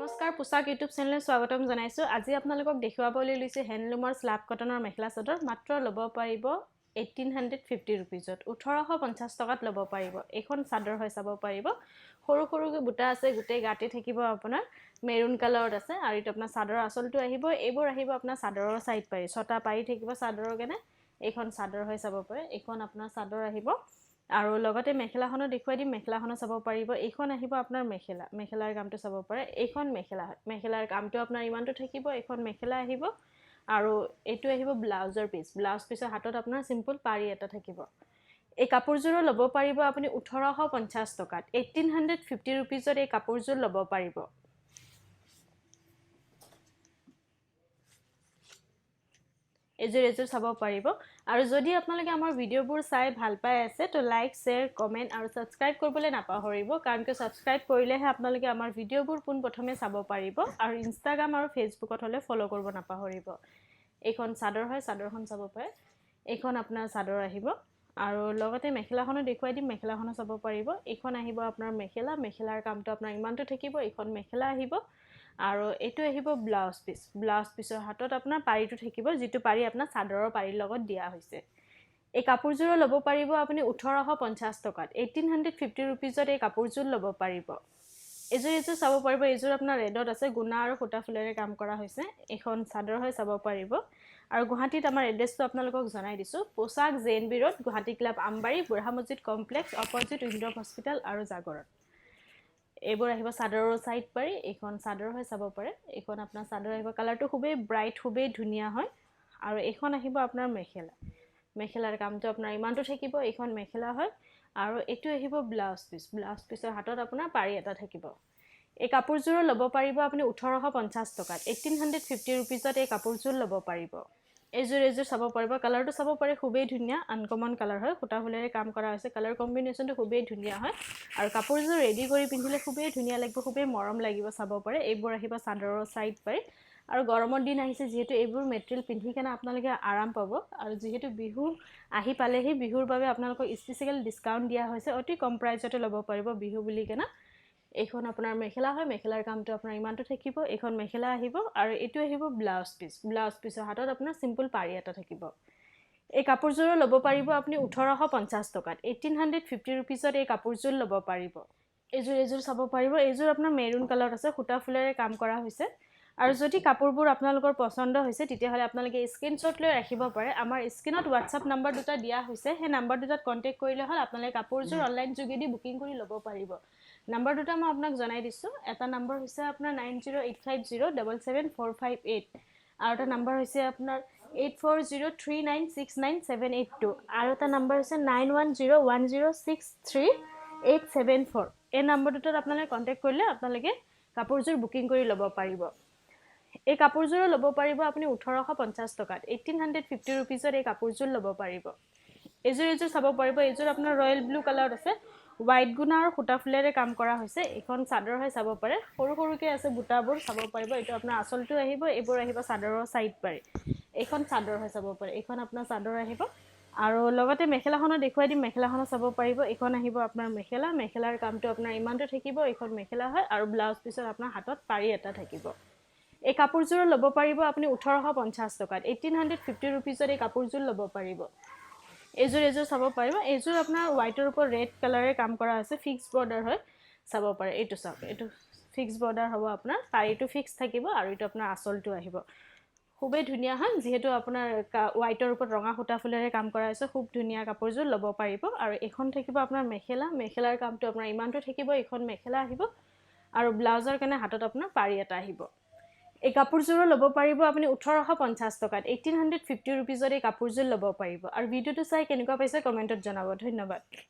নমস্কাৰ পোশাক ইউটিউব চেনেলে স্বাগতম জনাইছো আজি আপোনালোকক দেখুৱাবলৈ লৈছে হ্যান্ডলুমৰ স্লাব কটনৰ মেখেলা চাদৰ মাত্ৰ ল'ব পাৰিব 1850 रुपीजत 1850 টকাত ল'ব পাৰিব এখন চাদৰ হয় চাব পাৰিব সৰু সৰুকৈ বুটা আছে গুটে গাটি থাকিব আপোনাৰ মেৰুন কালাৰত আছে আৰু এটা আপোনাৰ চাদৰ আসলটো আহিব এইবোৰ আহিব আপোনাৰ চাদৰৰ সাইড পাৰি ছটা পাৰি থাকিব চাদৰৰ কেনে এখন চাদৰ হয় চাব পাৰে এখন আপোনাৰ চাদৰ আহিব আৰু লগতে মেখেলাখনো দেখুৱাই দিম মেখেলাখনো চাব পাৰিব এইখন আহিব আপোনাৰ মেখেলাৰ কামটো চাব পাৰে এইখন মেখেলা হয় মেখেলাৰ কামটো আপোনাৰ ইমানটো থাকিব এইখন মেখেলা আহিব আৰু এটো আহিব ব্লাউজৰ পিছৰ হাতত আপোনাৰ সিম্পল পাৰি এটা থাকিব এই কাপোৰজোৰ ল'ব পাৰিব আপুনি 1850 টকাত 1850 रुपीजত এই কাপোৰজোৰ ল'ব পাৰিব এজোৰ চাব পাৰিব আৰু যদি আপোনালোকে আমাৰ ভিডিওবোৰ চাই ভাল পাই আছে তো লাইক শেয়াৰ কমেন্ট আৰু সাবস্ক্ৰাইব কৰিবলৈ নাপাহৰিব কাৰণ কি সাবস্ক্ৰাইব কৰিলেহে আপোনালোকে আমাৰ ভিডিওবোৰ পোন প্ৰথমে চাব পাৰিব আৰু ইনষ্টাগ্ৰাম আৰু ফেসবুকত হলে ফলো কৰিব নাপাহৰিব এইখন চাদৰ হয় চাদৰখন চাব পাৰে এইখন আপোনাৰ চাদৰ আহিব আৰু লগতে মেখেলাখনো দেখুৱাই দিম মেখেলাখনো চাব পাৰিব এইখন আহিব আপোনাৰ মেখেলাৰ কামটো আপোনাৰ ইমানটো থাকিব এইখন মেখেলা আহিব আৰু এটো আহিব ব্লাউজ পিছৰ হাতত আপোনাৰ পাৰিটো থাকিব যেটো পাৰি আপোনাৰ চাদৰৰ পাৰিৰ লগত দিয়া হৈছে এই কাপোৰজোৰ ল'ব পাৰিব আপুনি 1850 টকাত 1850 रुपीजত এই কাপোৰজোৰ ল'ব পাৰিব এজোৰ চাব পাৰিব এজোৰ আপোনাৰ ৰেডত আছে গুণা আৰু খুটা ফুলেৰে কাম কৰা হৈছে এখন চাদৰ হয় চাব পাৰিব আৰু গুৱাহাটীত আমাৰ এড্ৰেছটো আপোনালোকক জনাই দিছো পোশাক GNB Road Guwahati club Ambari বুঢ়া মছজিদ কমপ্লেক্স অপজিট উইন্ডো হস্পিটাল আৰু জাগৰণ এবোৰ আহিব চাদৰৰ সাইড পাৰি এখন চাদৰ হয় চাব পাৰে এখন আপোনাৰ চাদৰ আহিব কালাৰটো খুবেই ব্ৰাইট খুবেই ধুনিয়া হয় আৰু এখন আহিব আপোনাৰ মেখেলাৰ কামটো আপোনাৰ ইমানটো থাকিব এখন মেখেলা হয় আৰু এটো আহিব ব্লাউজ পিছৰ হাতত আপোনাৰ পাৰি এটা থাকিব এই কাপোৰজোৰ ল'ব পাৰিব আপুনি 1850 টকাত 1850 रुपीजত এই কাপোৰজোৰ ল'ব পাৰিব এজোৰ চাব পাৰিব কালাৰটো চাব পাৰে খুবেই ধুনিয়া আনকমন কালাৰ হয় খুটা ফুলেৰে কাম কৰা হৈছে কালাৰ কম্বিনেশনটো খুবেই ধুনিয়া হয় আৰু কাপোৰজোৰ ৰেডি কৰি পিন্ধিলে খুবেই ধুনিয়া লাগিব খুবেই মৰম লাগিব চাব পাৰে এইবোৰ আহিব চাদৰৰ সাইড পাৰি আৰু গৰমৰ দিন আহিছে যেহেতু এইবোৰ মেটেৰিয়েল পিন্ধি কেনে আপোনালোকে আৰাম পাব আৰু যেহেতু বিহু আহি পালেহি বিহুৰ বাবে আপোনালোকক স্পেশাল ডিসকাউন্ট দিয়া হৈছে অতি কম প্ৰাইজতে ল'ব পাৰিব বিহু বুলি কেনা এইখন আপোনাৰ মেখেলা হয় মেখেলাৰ কামটো আপোনাৰ ইমানটো থাকিব এইখন মেখেলা আহিব আৰু এটো আহিব ব্লাউজ পিছৰ হাতত আপোনাৰ সিম্পল পাৰি এটা থাকিব এই কাপোৰজোৰ ল'ব পাৰিব আপুনি 1850 টকাত 1850 रुपीजত এই কাপোৰজোৰ ল'ব পাৰিব এজোৰ চাব পাৰিব এজোৰ আপোনাৰ মেৰুন কালাৰত আছে খুটা ফুলেৰে কাম কৰা হৈছে আৰু যদি কাপোৰবোৰ আপোনালোকৰ পছন্দ হৈছে তেতিয়া হলে আপোনালোকে স্ক্ৰিনশ্বট লৈ ৰাখিব পাৰে আমাৰ স্ক্ৰিনত WhatsApp নম্বৰ দুটা দিয়া হৈছে হে নম্বৰ দুটাত কন্টাক্ট কৰিলে হল আপোনালোকে কাপোৰজোৰ অনলাইন যোগেদি বুকিং কৰি ল'ব পাৰিব নম্বৰ দুটা মই আপোনাক জনাই দিছো এটা নম্বৰ হৈছে আপোনাৰ 9085077458 আৰু এটা নম্বৰ হৈছে আপোনাৰ 8403969782 আৰু এটা নম্বৰ হৈছে 9101063874 এই নম্বৰ দুটাত আপোনালোকে কন্টাক্ট কৰিলে আপোনালোকে কাপোৰজোৰ বুকিং কৰি ল'ব পাৰিব এই কাপোৰজোৰ ল'ব পাৰিব আপুনি 1850 টকাত 1850 रुपीजত এই কাপোৰজোৰ ল'ব পাৰিব এজোৰ চাব পাৰিব এজোৰ আপোনাৰ ৰয়েল ব্লু কালাৰত আছে হোৱাইট গুণা আৰু খুটা ফুলেৰে কাম কৰা হৈছে এখন চাদৰ হয় চাব পাৰে সৰুকে আছে বুটাবোৰ চাব পাৰিব এটো আপোনাৰ আসলটো আহিব এইবোৰ আহিব চাদৰৰ সাইড পাৰি এখন চাদৰ হয় চাব পাৰে এখন আপোনাৰ চাদৰ আহিব আৰু লগতে মেখেলাখনো দেখুৱাই দিম মেখেলাখনো চাব পাৰিব এখন আহিব আপোনাৰ মেখেলাৰ কামটো আপোনাৰ ইমানটো থাকিব এখন মেখেলা হয় আৰু ব্লাউজ পিছত আপোনাৰ হাতত পাৰি এটা থাকিব এই কাপোৰজোৰ ল'ব পাৰিব আপুনি 1850 টকাত 1850 रुपीजত এই কাপোৰজোৰ ল'ব পাৰিব এজোৰ চাব পাৰিব এজোৰ আপোনাৰ হোৱাইটৰ ওপৰত ৰেড কালাৰে কাম কৰা আছে ফিক্স বৰ্ডাৰ হয় চাব পাৰে এটো চাওক এটো ফিক্স বৰ্ডাৰ হ'ব আপোনাৰ পাৰিটো ফিক্স থাকিব আৰু এটো আপোনাৰ আসলটো আহিব খুবেই ধুনিয়া হয় যেহেতু আপোনাৰ হোৱাইটৰ ওপৰত ৰঙা খুটা ফুলেৰে কাম কৰা আছে খুব ধুনিয়া কাপোৰজোৰ ল'ব পাৰিব আৰু এখন থাকিব আপোনাৰ মেখেলাৰ কামটো আপোনাৰ ইমানটো থাকিব এখন মেখেলা আহিব আৰু ব্লাউজৰ কাৰণে হাতত আপোনাৰ পাৰি এটা আহিব এই কাপোৰজোৰ ল'ব পাৰিব আপুনি 1850 টকাত 1850 रुपीजত এই কাপোৰজোৰ ল'ব পাৰিব আৰু ভিডিওটো চাই কেনেকুৱা পাইছে কমেন্টত জনাব ধন্যবাদ